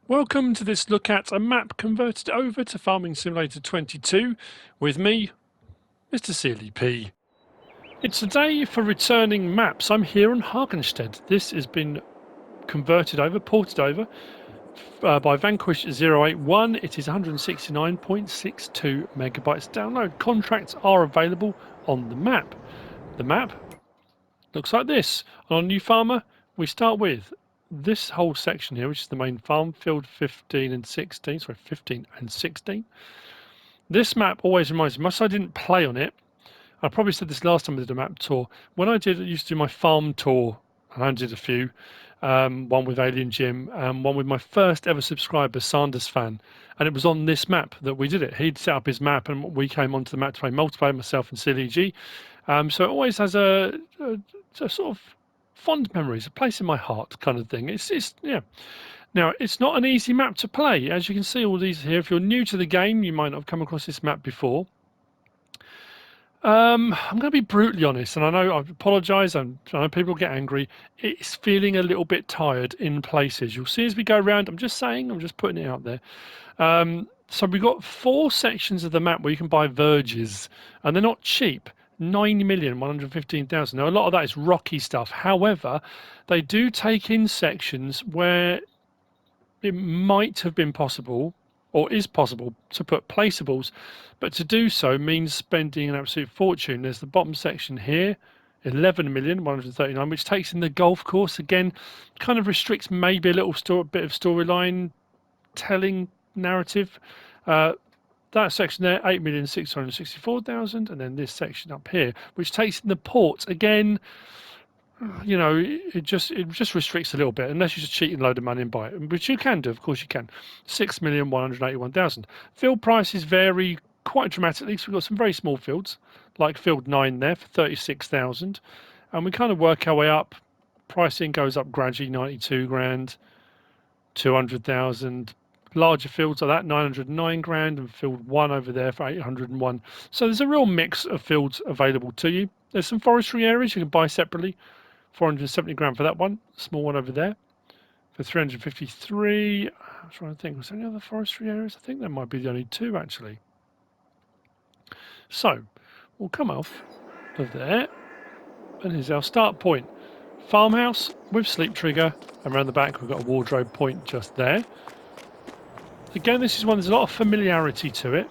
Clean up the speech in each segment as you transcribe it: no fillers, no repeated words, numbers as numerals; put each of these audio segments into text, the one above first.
Welcome to this look at a map converted over to Farming Simulator 22 with me, MrSealyp. It's a day for returning maps. I'm here on HAGENSTEDT. This has been converted over, ported over by Vanquish081. It is 169.62 megabytes download. Contracts are available on the map. The map looks like this. On New Farmer, we start with this whole section here, which is the main farm, field 15 and 16, sorry, 15 and 16. This map always reminds me, much as I didn't play on it, I probably said this last time I did a map tour, when I used to do my farm tour, and I did a few, one with Alien Jim, and one with my first ever subscriber, Sanders Fan, and it was on this map that we did it. He'd set up his map, and we came onto the map to play multiplayer, myself and Silly G. So it always has a sort of fond memories, a place in my heart kind of thing. It's yeah. Now, it's not an easy map to play. As you can see all these here, if you're new to the game, you might not have come across this map before. I'm going to be brutally honest, and I know I apologise, and I know people get angry. It's feeling a little bit tired in places. You'll see as we go around, I'm just saying, I'm just putting it out there. So we've got 4 sections of the map where you can buy verges, and they're not cheap. 9,115,000. Now, a lot of that is rocky stuff. However, they do take in sections where it might have been possible or is possible to put placeables, but to do so means spending an absolute fortune. There's the bottom section here, 11,139,000, which takes in the golf course. Again, kind of restricts maybe a little bit of storyline telling narrative. That section there, 8,664,000, and then this section up here, which takes in the port. Again, you know, it just restricts a little bit, unless you just cheat and load of money and buy it, which you can do, of course you can. 6,181,000. Field prices vary quite dramatically, so we've got some very small fields, like field 9 there for 36,000, and we kind of work our way up. Pricing goes up gradually, 92 grand, 200,000. Larger fields like that, 909 grand, and field 1 over there for 801. So there's a real mix of fields available to you. There's some forestry areas you can buy separately, 470 grand for that one. Small one over there for 353. I'm trying to think, was there any other forestry areas? I think there might be the only 2 actually. So we'll come off of there, and here's our start point. Farmhouse with sleep trigger, and around the back we've got a wardrobe point just there. Again, this is one, there's a lot of familiarity to it,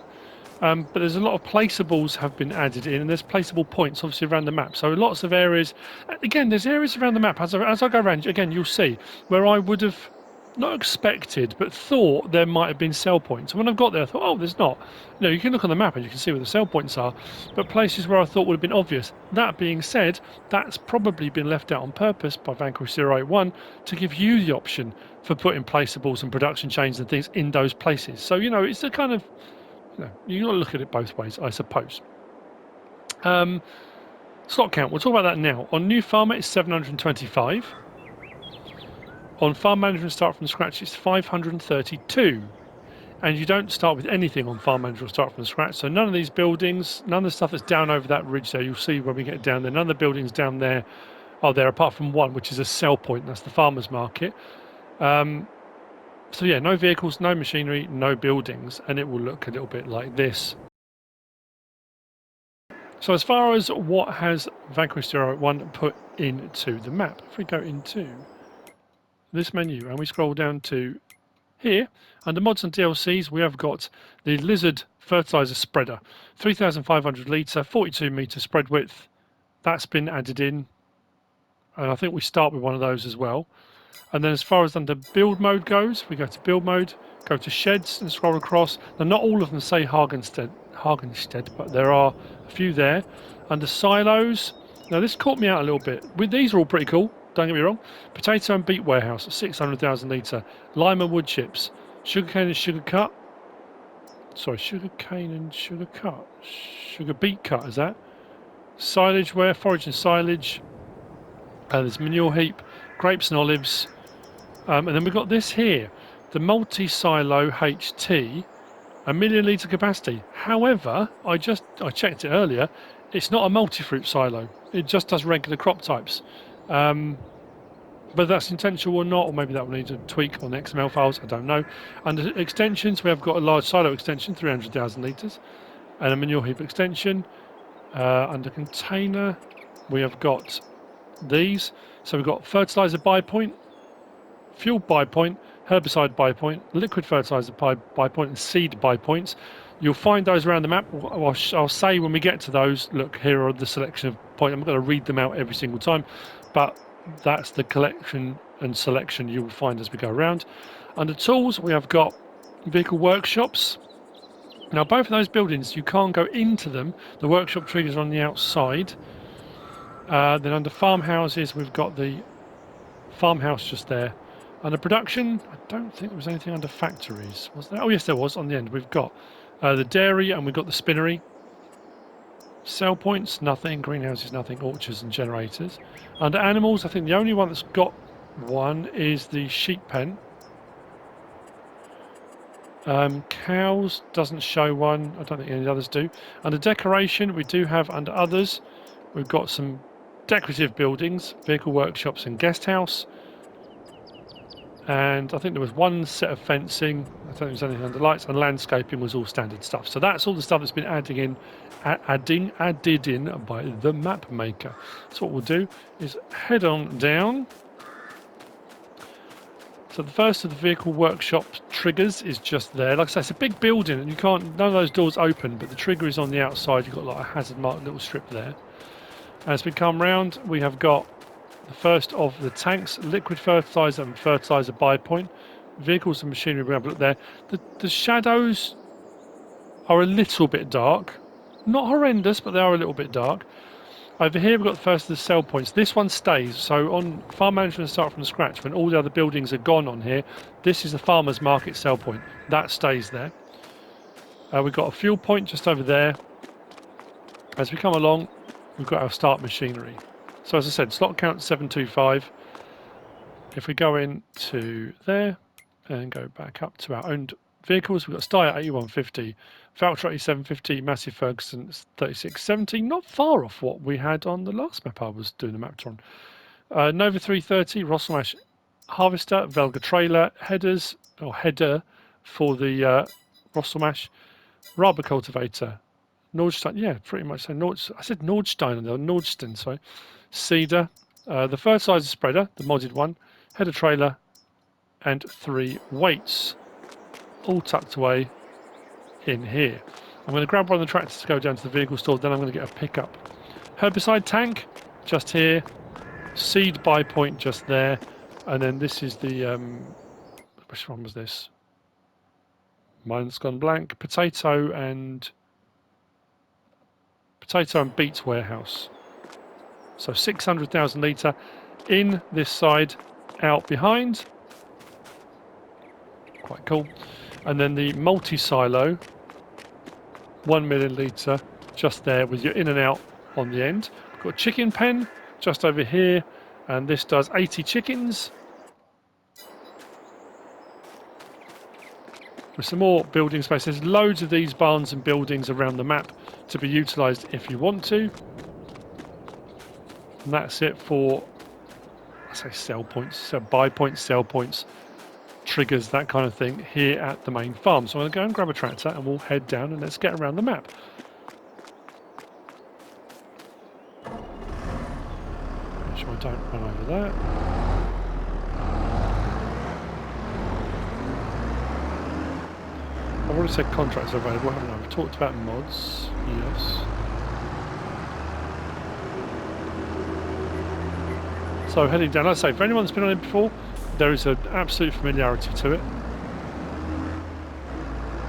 but there's a lot of placeables have been added in, and there's placeable points obviously around the map. So lots of areas, again, there's areas around the map, as I go around, again, you'll see, where I would have not expected, but thought there might have been sell points. And when I've got there, I thought, oh, there's not. You know, you can look on the map and you can see where the sell points are, but places where I thought would have been obvious. That being said, that's probably been left out on purpose by Vanquish081 to give you the option for putting placeables and production chains and things in those places. So, you know, it's a kind of, you know, you've got to look at it both ways, I suppose. Slot count, we'll talk about that now. On New Farmer, it's 725. On Farm Management Start from Scratch, it's 532. And you don't start with anything on Farm Management Start from Scratch. So none of these buildings, none of the stuff that's down over that ridge there, you'll see when we get down there, none of the buildings down there are there apart from one, which is a sell point. That's the farmer's market. So yeah, no vehicles, no machinery, no buildings, and it will look a little bit like this. So as far as what has Vanquish081 put into the map, if we go into this menu and we scroll down to here, under mods and DLCs, we have got the Lizard Fertilizer Spreader, 3,500 litre, 42 metre spread width. That's been added in, and I think we start with one of those as well. And then as far as under build mode goes, we go to build mode, go to sheds and scroll across. Now not all of them say HAGENSTEDT, but there are a few there. Under silos, now this caught me out a little bit. These are all pretty cool, don't get me wrong. Potato and beet warehouse, 600,000 litre. Lime and wood chips. Sugarcane and sugar cut. Sorry, sugarcane and sugar cut. Sugar beet cut, is that? Silage ware, forage and silage. There's manure heap, grapes and olives. And then we've got this here, the multi-silo HT, 1 million litre capacity. However, I checked it earlier, it's not a multi-fruit silo. It just does regular crop types. Whether that's intentional or not, or maybe that will need a tweak on the XML files, I don't know. Under extensions, we have got a large silo extension, 300,000 litres, and a manure heap extension. Under container, we have got these. So we've got fertilizer buy point, fuel buy point, herbicide buy point, liquid fertilizer buy point, and seed buy points. You'll find those around the map. I'll say when we get to those, look, here are the selection of points. I'm not going to read them out every single time, but that's the collection and selection you will find as we go around. Under tools, we have got vehicle workshops. Now, both of those buildings, you can't go into them. The workshop triggers are on the outside. Then under farmhouses, we've got the farmhouse just there. Under production, I don't think there was anything under factories, was there? Oh yes, there was on the end. We've got the dairy and we've got the spinnery. Sell points, nothing. Greenhouses, nothing. Orchards and generators. Under animals, I think the only one that's got one is the sheep pen. Cows doesn't show one. I don't think any others do. Under decoration, we do have under others, we've got some decorative buildings, vehicle workshops and guest house. And I think there was one set of fencing. I don't think there was anything under lights, and landscaping was all standard stuff. So that's all the stuff that's been added in by the map maker. So what we'll do is head on down. So the first of the vehicle workshop triggers is just there. Like I say, it's a big building, and you can't. None of those doors open, but the trigger is on the outside. You've got like a hazard mark little strip there. As we come round, we have got the first of the tanks, liquid fertilizer and fertilizer buy point. Vehicles and machinery, we have a look there. The shadows are a little bit dark. Not horrendous, but they are a little bit dark. Over here, we've got the first of the sell points. This one stays. So on farm management, start from scratch. When all the other buildings are gone on here, this is the farmer's market sell point. That stays there. We've got a fuel point just over there. As we come along, we've got our start machinery. So as I said, slot count 725. If we go into there and go back up to our owned vehicles, we've got Steyr 8150, Valtra 750, Massive Ferguson 3670. Not far off what we had on the last map I was doing the map tour on. Nova 330, Rosselmash Harvester, Velga Trailer, headers, or header for the Rosselmash, Rubber Cultivator, Nordstein, yeah, pretty much. So I said Nordstein, or Nordstein, sorry. Seeder, the fertilizer spreader, the modded one, header trailer, and 3 weights, all tucked away in here. I'm going to grab one of the tractors to go down to the vehicle store, then I'm going to get a pickup. Herbicide tank, just here. Seed buy point, just there. And then this is the, which one was this? Mine's gone blank. Potato and beet warehouse. So 600,000 litre in this side, out behind. Quite cool. And then the multi-silo, 1 million litre, just there with your in and out on the end. We've got a chicken pen just over here, and this does 80 chickens. With some more building space. There's loads of these barns and buildings around the map to be utilised if you want to. And that's it for, I say sell points, so buy points, sell points, triggers, that kind of thing here at the main farm. So I'm going to go and grab a tractor and we'll head down and let's get around the map. Make sure I don't run over that. I've already said contracts are available, haven't I? I've talked about mods, yes. So heading down, like I say, for anyone that's been on it before, there is an absolute familiarity to it.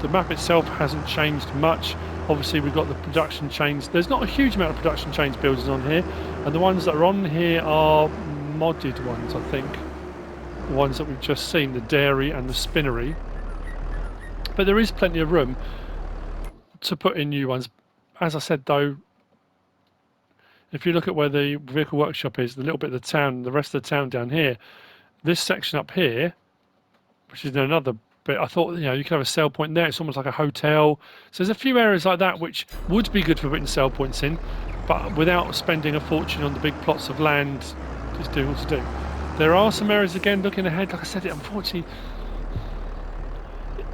The map itself hasn't changed much. Obviously we've got the production chains. There's not a huge amount of production chains buildings on here, and the ones that are on here are modded ones, I think. The ones that we've just seen, the dairy and the spinnery. But there is plenty of room to put in new ones. As I said though, if you look at where the vehicle workshop is, the little bit of the town, the rest of the town down here, this section up here, which is another bit, I thought, you know, you could have a sell point there. It's almost like a hotel. So there's a few areas like that which would be good for putting sell points in, but without spending a fortune on the big plots of land, just doing what to do. There are some areas, again, looking ahead, like I said, unfortunately,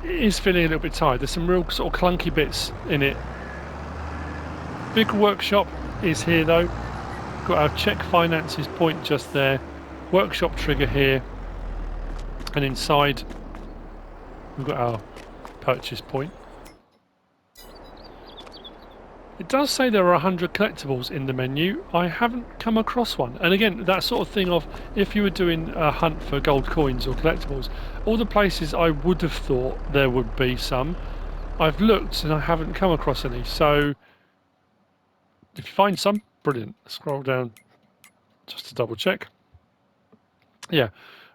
it is feeling a little bit tired. There's some real sort of clunky bits in it. Vehicle workshop is here though. Got our check finances point just there. Workshop trigger here. And inside, we've got our purchase point. It does say there are 100 collectibles in the menu. I haven't come across one. And again, that sort of thing of if you were doing a hunt for gold coins or collectibles, all the places I would have thought there would be some, I've looked and I haven't come across any. So if you find some, brilliant. Scroll down just to double check. Yeah,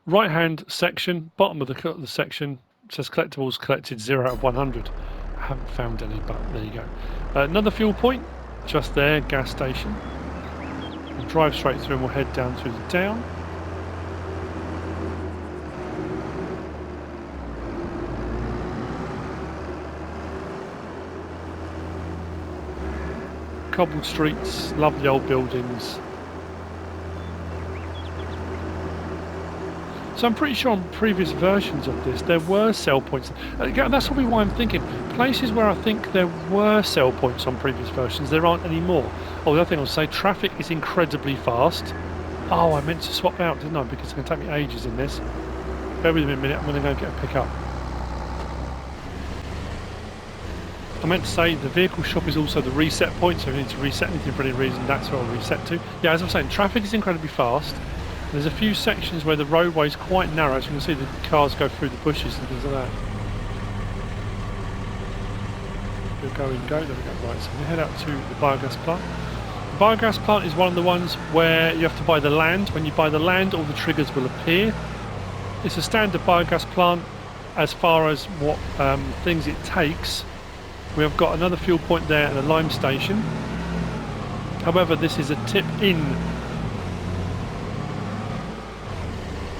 right hand section, bottom of the section says collectibles collected 0 out of 100. I haven't found any, but there you go. Another fuel point, just there, gas station. We'll drive straight through and we'll head down through the town. Cobbled streets, lovely old buildings. So I'm pretty sure on previous versions of this there were sell points. Again, that's probably why I'm thinking places where I think there were sell points on previous versions, there aren't anymore. Oh, the other thing I'll say, traffic is incredibly fast. Oh, I meant to swap out, didn't I? Because it's going to take me ages in this. Bear with me a minute, I'm going to go get a pickup. I meant to say the vehicle shop is also the reset point, so if you need to reset anything for any reason, that's where I'll reset to. Yeah, as I was saying, traffic is incredibly fast. There's a few sections where the roadway is quite narrow, so you can see the cars go through the bushes and things like that. We'll go and go, there we go, right, so we head out to the biogas plant. The biogas plant is one of the ones where you have to buy the land. When you buy the land, all the triggers will appear. It's a standard biogas plant as far as what things it takes. We have got another fuel point there and a lime station. However, this is a tip-in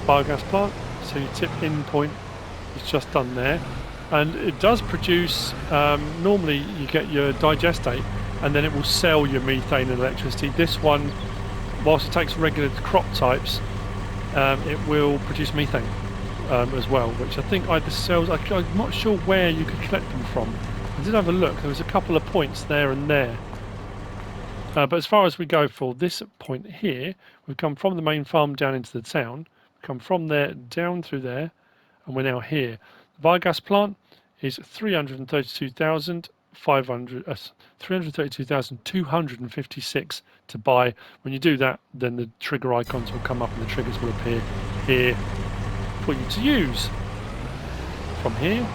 biogas plant, so your tip-in point is just done there, and it does produce. Normally, you get your digestate, and then it will sell your methane and electricity. This one, whilst it takes regular crop types, it will produce methane as well, which I think either sells. I'm not sure where you could collect them from. I did have a look. There was a couple of points there and there. But as far as we go for this point here, we've come from the main farm down into the town. Come from there down through there, and we're now here. The biogas plant is 332,256 to buy. When you do that, then the trigger icons will come up and the triggers will appear here for you to use. From here,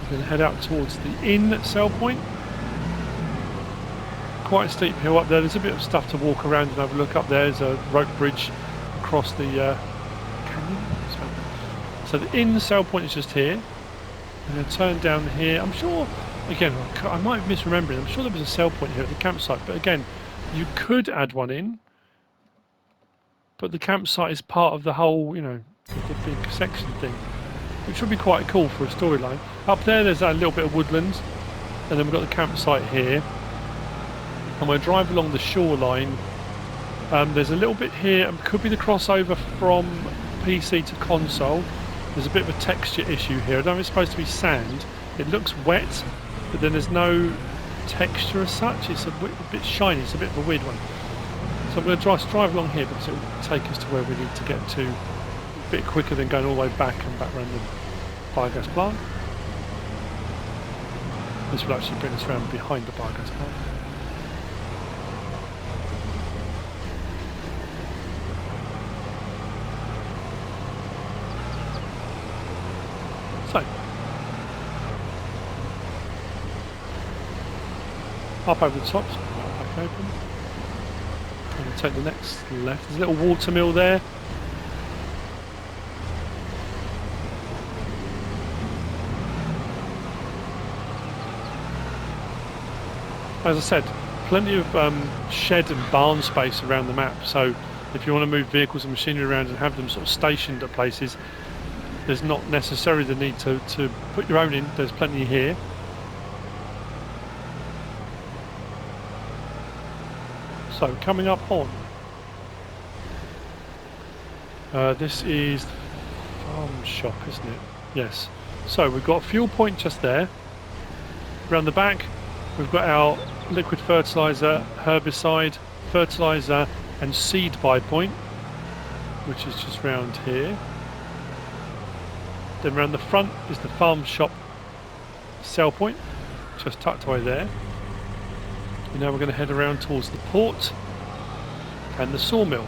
we're going to head out towards the inn sell point. Quite a steep hill up there. There's a bit of stuff to walk around and have a look up there. There's a rope bridge across the canyon. So the inn sell point is just here. I'm going to turn down here. I'm sure, again, I might be misremembering. I'm sure there was a sell point here at the campsite, but again, you could add one in, but the campsite is part of the whole, you know, the big section thing, which would be quite cool for a storyline. Up there, there's that little bit of woodland, and then we've got the campsite here. And we'll drive along the shoreline. There's a little bit here, could be the crossover from PC to console. There's a bit of a texture issue here. I don't know if it's supposed to be sand. It looks wet, but then there's no texture as such. It's a bit shiny, it's a bit of a weird one. So I'm going to drive along here because it will take us to where we need to get to a bit quicker than going all the way back and back around the biogas plant. This will actually bring us around behind the biogas plant. So, up over the top, so back open. I'm going to take the next left. There's a little water mill there. As I said, plenty of shed and barn space around the map, so if you want to move vehicles and machinery around and have them sort of stationed at places, there's not necessarily the need to put your own in. There's plenty here. So coming up on, this is the farm shop, isn't it? Yes. So we've got a fuel point just there. Around the back, we've got our liquid fertilizer, herbicide, fertilizer, and seed buy point, which is just round here. Then around the front is the farm shop sell point, just tucked away there. And now we're going to head around towards the port and the sawmill.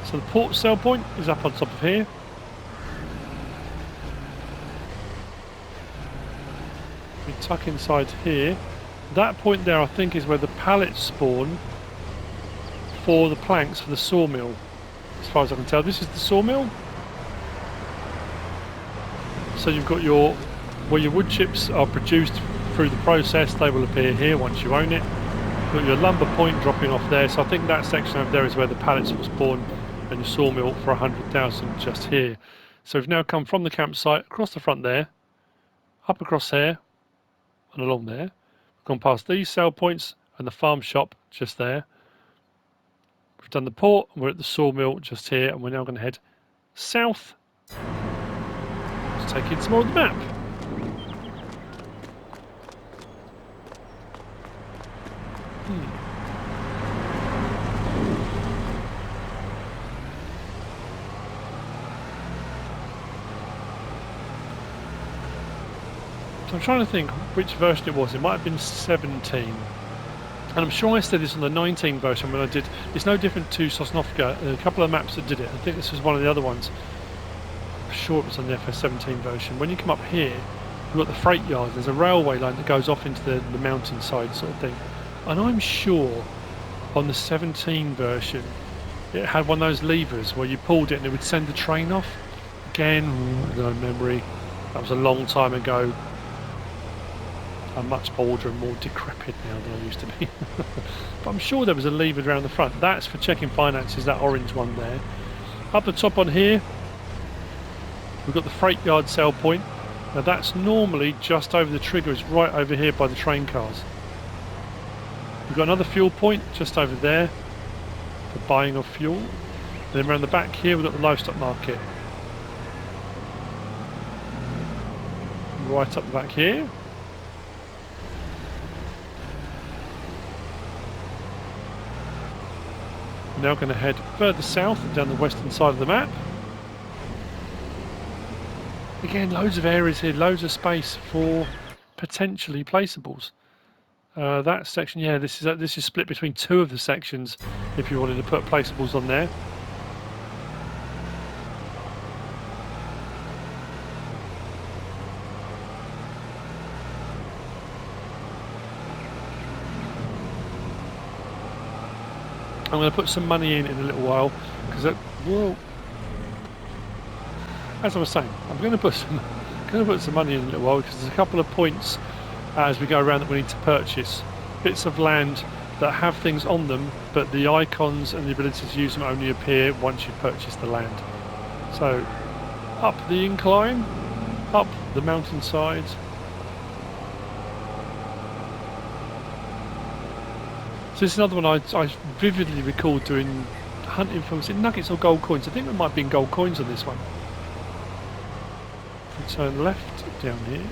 So the port sell point is up on top of here. We tuck inside here. That point there I think is where the pallets spawn for the planks for the sawmill. As far as I can tell, this is the sawmill. So you've got your, where your wood chips are produced through the process, they will appear here once you own it. You've got your lumber point dropping off there, so I think that section over there is where the pallets will spawn, and your sawmill for 100,000 just here. So we've now come from the campsite across the front there, up across here and along there. We've gone past these sell points and the farm shop just there. We've done the port and we're at the sawmill just here, and we're now going to head south. Let's take in some more of the map. So I'm trying to think which version it was. It might have been 17. And I'm sure I said this on the 19 version when I did. It's no different to Sosnovka. A couple of maps that did it. I think this was one of the other ones. I'm sure it was on the FS17 version. When you come up here, you've got the freight yard. There's a railway line that goes off into the mountainside sort of thing. And I'm sure on the 17 version, it had one of those levers where you pulled it and it would send the train off. Again, no memory. That was a long time ago. I'm much older and more decrepit now than I used to be. But I'm sure there was a lever around the front. That's for checking finances, that orange one there. Up the top on here, we've got the freight yard sell point. Now that's normally just over the trigger. It's right over here by the train cars. We've got another fuel point just over there for buying of fuel. And then around the back here, we've got the livestock market. Right up the back here. Now going to head further south down the western side of the map. Again, loads of areas here, loads of space for potentially placeables. That section, yeah, this is split between two of the sections if you wanted to put placeables on there. I'm going to put some money in a little while because, well, as I was saying, I'm going to put some money in a little while because there's a couple of points as we go around that we need to purchase. Bits of land that have things on them, but the icons and the ability to use them only appear once you purchase the land. So, up the incline, up the mountainside. So this is another one I vividly recall doing hunting for, was it nuggets or gold coins? I think there might have been gold coins on this one. If we turn left down here,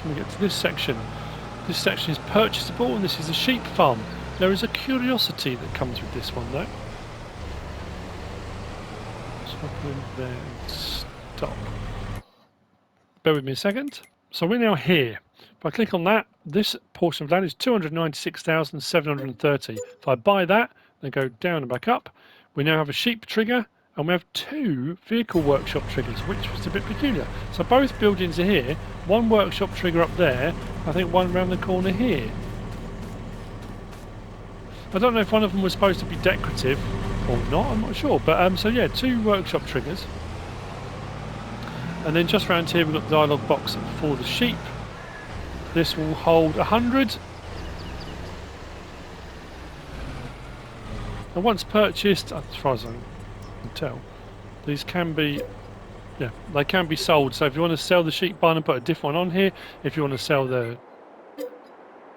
we get to this section. This section is purchasable and this is a sheep farm. There is a curiosity that comes with this one though. Swap in there and stop. Bear with me a second. So we're now here. If I click on that, this portion of land is 296,730. If I buy that, then go down and back up, we now have a sheep trigger and we have two vehicle workshop triggers, which was a bit peculiar. So both buildings are here, one workshop trigger up there, I think one around the corner here. I don't know if one of them was supposed to be decorative or not, I'm not sure. But so yeah, two workshop triggers. And then just around here we've got the dialogue box for the sheep. This will hold 100. And once purchased, as far as I can tell, these can be, yeah, they can be sold. So if you want to sell the sheep barn and put a different one on here, if you want to sell the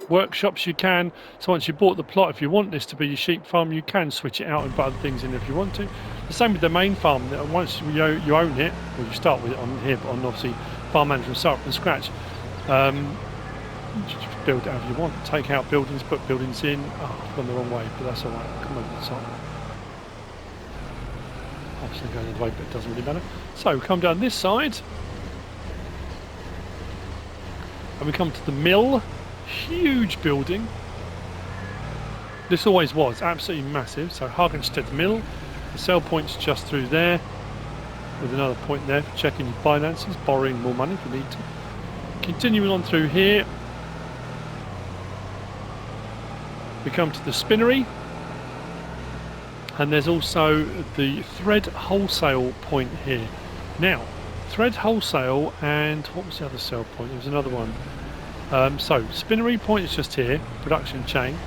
workshops, you can. So once you bought the plot, if you want this to be your sheep farm, you can switch it out and put other things in if you want to. The same with the main farm. Once you own it, well, you start with it on here, but on obviously farm management, start from scratch. Just build it however you want. Take out buildings, put buildings in. Oh, I've gone the wrong way, but that's all right. Come over the top. Obviously going the other way, but it doesn't really matter. So we come down this side, and we come to the mill. Huge building. This always was absolutely massive. So HAGENSTEDT mill. The sell point's just through there, with another point there for checking your finances, borrowing more money if you need to. Continuing on through here, we come to the Spinnery, and there's also the thread wholesale point here. Now, thread wholesale, and what was the other sell point? There was another one. So Spinnery point is just here, production chain.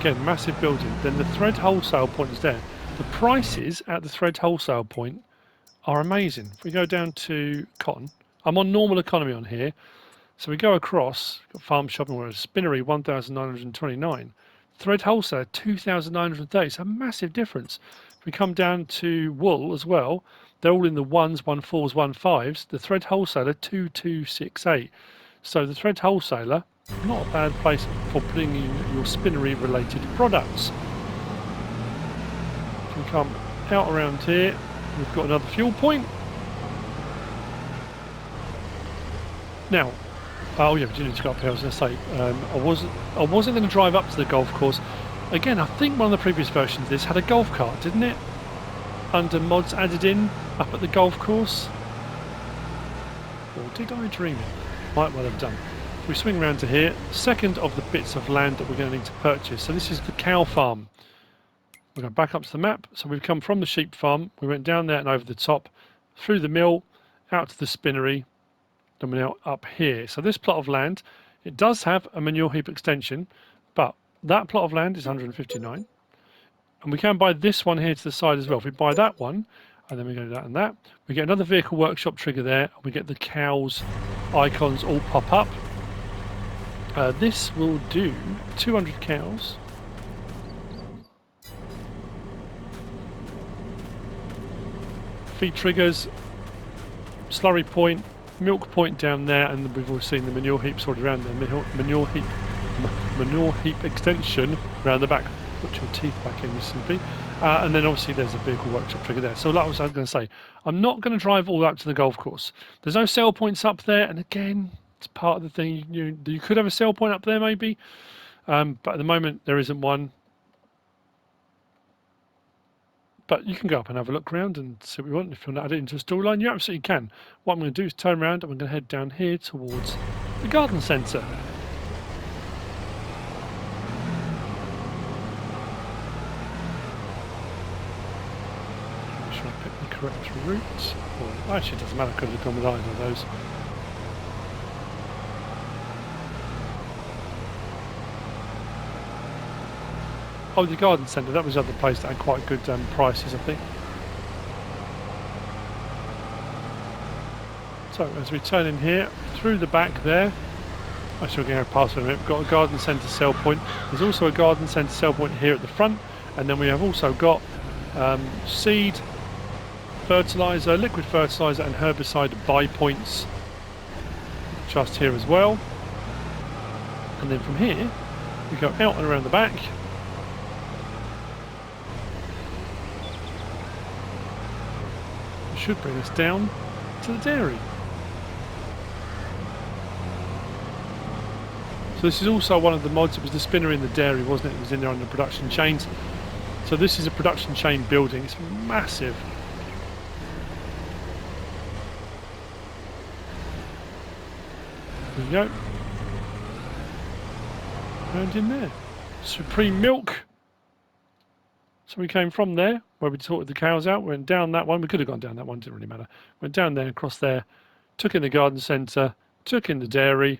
Again, massive building. Then the thread wholesale point is there. The prices at the thread wholesale point are amazing. If we go down to cotton, I'm on normal economy on here. So we go across, got farm shopping, where Spinnery 1,929, thread wholesale 2,930. It's a massive difference. If we come down to wool as well, they're all in the 1s, 1/4s, 1/5s. The thread wholesaler 2,268. So the thread wholesaler, not a bad place for putting in your Spinnery related products. If we come out around here, we've got another fuel point. Now, oh yeah, we do need to go up here. I was going to say, I wasn't going to drive up to the golf course. Again, I think one of the previous versions of this had a golf cart, didn't it? Under mods added in up at the golf course. Or did I dream it? Might well have done. If we swing around to here, second of the bits of land that we're going to need to purchase. So this is the cow farm. We're going back up to the map. So we've come from the sheep farm. We went down there and over the top, through the mill, out to the Spinnery. Then we're now up here. So this plot of land, it does have a manure heap extension, but that plot of land is 159. And we can buy this one here to the side as well. If we buy that one, and then we go to that and that, we get another vehicle workshop trigger there, and we get the cows icons all pop up. This will do 200 cows. Feed triggers, slurry point, milk point down there, and we've all seen the manure heaps already around there. Manure heap extension around the back. Put your teeth back in, MrSealyp. And then obviously there's a vehicle workshop trigger there. So like I was going to say, I'm not going to drive all the way up to the golf course. There's no sell points up there, and again, it's part of the thing. You could have a sell point up there maybe, but at the moment there isn't one. But you can go up and have a look around and see what you want. If you want to add it into a storyline, you absolutely can. What I'm going to do is turn around and I'm going to head down here towards the garden centre. Make sure I pick the correct route. Well, actually, it doesn't matter. I could have gone with either of those. Oh, the garden centre, that was the other place that had quite good prices, I think. So, as we turn in here, through the back there, actually we're going to go past for a minute, we've got a garden centre sell point. There's also a garden centre sell point here at the front, and then we have also got seed, fertilizer, liquid fertilizer and herbicide buy points just here as well. And then from here, we go out and around the back. Should bring us down to the dairy. So this is also one of the mods. It was the Spinnery in the dairy, wasn't it? It was in there on the production chains. So this is a production chain building. It's massive. There you go. Round in there. Supreme milk. So we came from there, where we sorted the cows out, went down that one. We could have gone down that one, didn't really matter. Went down there, across there, took in the garden centre, took in the dairy,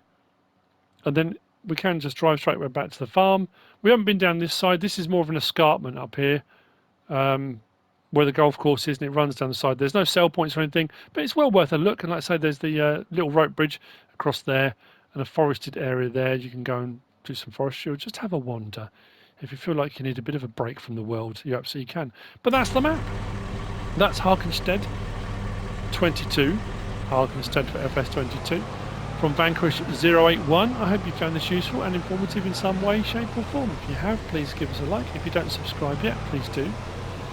and then we can just drive straight back to the farm. We haven't been down this side. This is more of an escarpment up here, where the golf course is, and it runs down the side. There's no sell points or anything, but it's well worth a look. And like I say, there's the little rope bridge across there and a forested area there. You can go and do some forestry or just have a wander. If you feel like you need a bit of a break from the world, you absolutely can. But that's the map. That's HAGENSTEDT 22, HAGENSTEDT for FS22, from Vanquish081. I hope you found this useful and informative in some way, shape or form. If you have, please give us a like. If you don't subscribe yet, please do.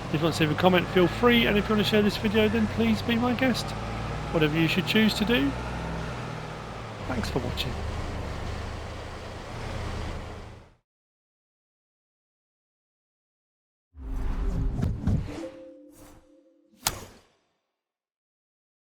If you want to leave a comment, feel free. And if you want to share this video, then please be my guest. Whatever you should choose to do. Thanks for watching.